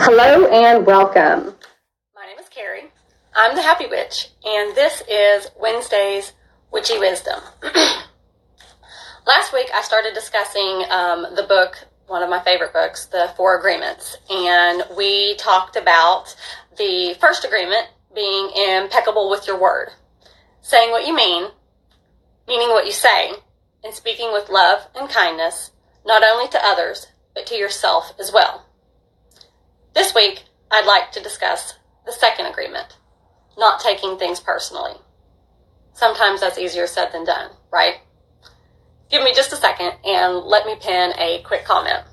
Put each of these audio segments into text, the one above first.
Hello and welcome. My name is Carrie. I'm the Happy Witch, and this is Wednesday's Witchy Wisdom. Last week I started discussing the book, one of my favorite books, The Four Agreements, and we talked about the first agreement being impeccable with your word, saying what you mean, meaning what you say, and speaking with love and kindness, not only to others, but to yourself as well. This week, I'd like to discuss the second agreement, not taking things personally. Sometimes that's easier said than done, right? Give me just a second and let me pen a quick comment.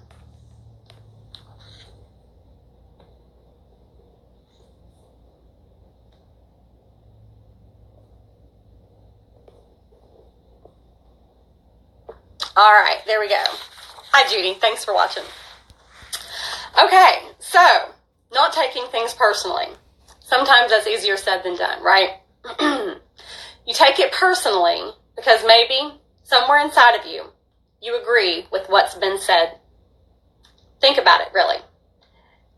All right, there we go. Hi, Judy. Thanks for watching. Okay, so not taking things personally. Sometimes that's easier said than done, right? You take it personally because maybe somewhere inside of you, you agree with what's been said. Think about it, really.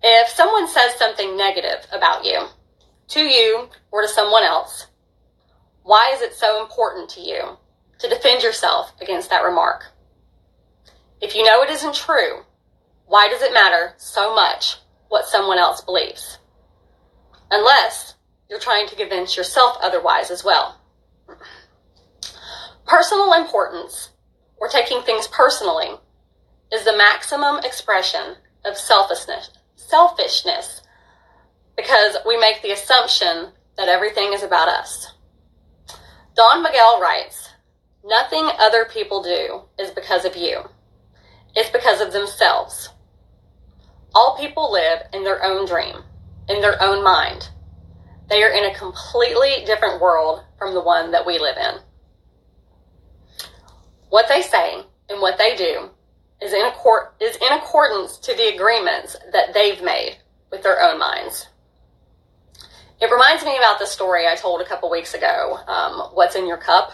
If someone says something negative about you, to you or to someone else, why is it so important to you to defend yourself against that remark? If you know it isn't true, why does it matter so much what someone else believes? Unless you're trying to convince yourself otherwise as well. Personal importance, or taking things personally, is the maximum expression of selfishness because we make the assumption that everything is about us. Don Miguel writes, "Nothing other people do is because of you. It's because of themselves. All people live in their own dream, in their own mind. They are in a completely different world from the one that we live in. What they say and what they do is in accordance to the agreements that they've made with their own minds." It reminds me about the story I told a couple weeks ago, What's in Your Cup?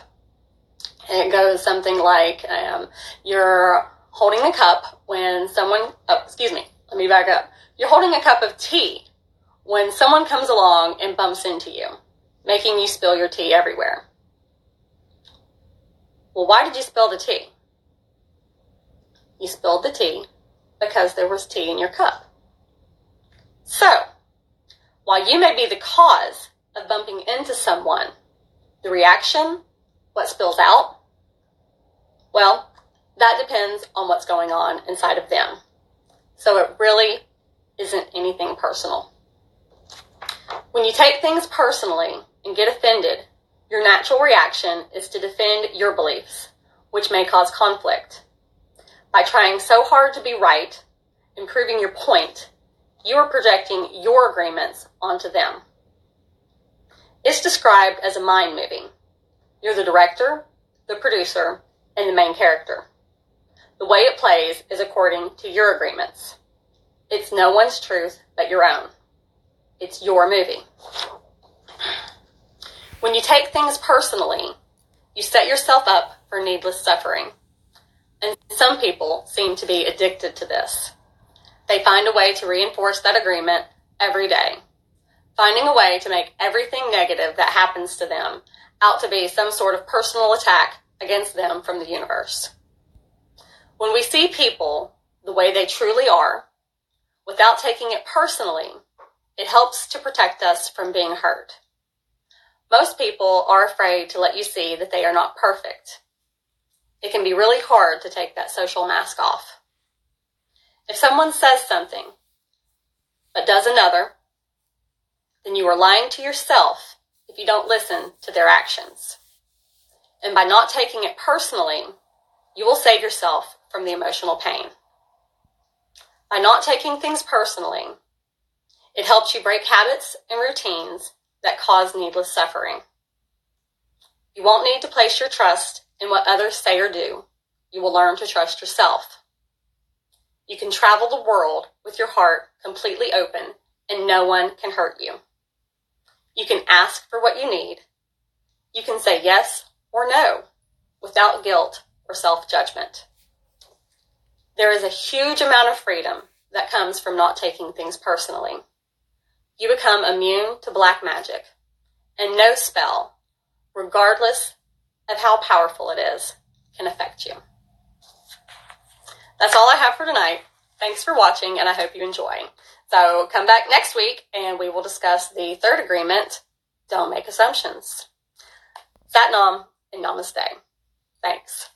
And it goes something like, you're holding a cup when someone, let me back up. You're holding a cup of tea when someone comes along and bumps into you, making you spill your tea everywhere. Well, why did you spill the tea? You spilled the tea because there was tea in your cup. So, while you may be the cause of bumping into someone, the reaction, what spills out, well, that depends on what's going on inside of them. So it really isn't anything personal. When you take things personally and get offended, your natural reaction is to defend your beliefs, which may cause conflict. By trying so hard to be right and proving your point, you are projecting your agreements onto them. It's described as a mind movie. You're the director, the producer, and the main character. The way it plays is according to your agreements. It's no one's truth but your own. It's your movie. When you take things personally, you set yourself up for needless suffering. And some people seem to be addicted to this. They find a way to reinforce that agreement every day, finding a way to make everything negative that happens to them out to be some sort of personal attack against them from the universe. When we see people the way they truly are, without taking it personally, it helps to protect us from being hurt. Most people are afraid to let you see that they are not perfect. It can be really hard to take that social mask off. If someone says something, but does another, then you are lying to yourself if you don't listen to their actions. And by not taking it personally, you will save yourself from the emotional pain. By not taking things personally, it helps you break habits and routines that cause needless suffering. You won't need to place your trust in what others say or do. You will learn to trust yourself. You can travel the world with your heart completely open and no one can hurt you. You can ask for what you need. You can say yes or no without guilt or self-judgment. There is a huge amount of freedom that comes from not taking things personally. You become immune to black magic, and no spell, regardless of how powerful it is, can affect you. That's all I have for tonight. Thanks for watching, and I hope you enjoy. So come back next week, and we will discuss the third agreement, don't make assumptions. Sat Nam and Namaste. Thanks.